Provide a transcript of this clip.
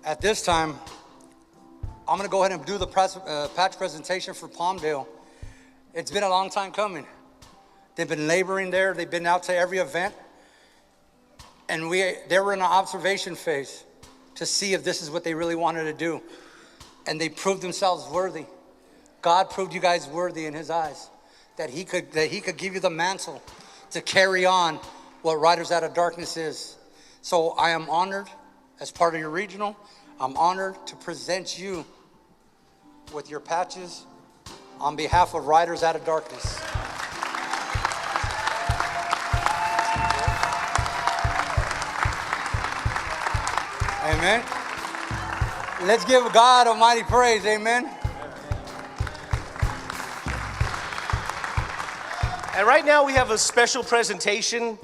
At this time, I'm going to go ahead and do the patch presentation for Palmdale. It's been a long time coming. They've been laboring there. They've been out to every event. And they were in an observation phase to see if this is what they really wanted to do. And they proved themselves worthy. God proved you guys worthy in his eyes, that he could give you the mantle to carry on what Riders Out of Darkness is. So I am honored as part of your regional. I'm honored to present you with your patches on behalf of Riders Out of Darkness. Amen. Let's give God almighty praise. Amen. And right now we have a special presentation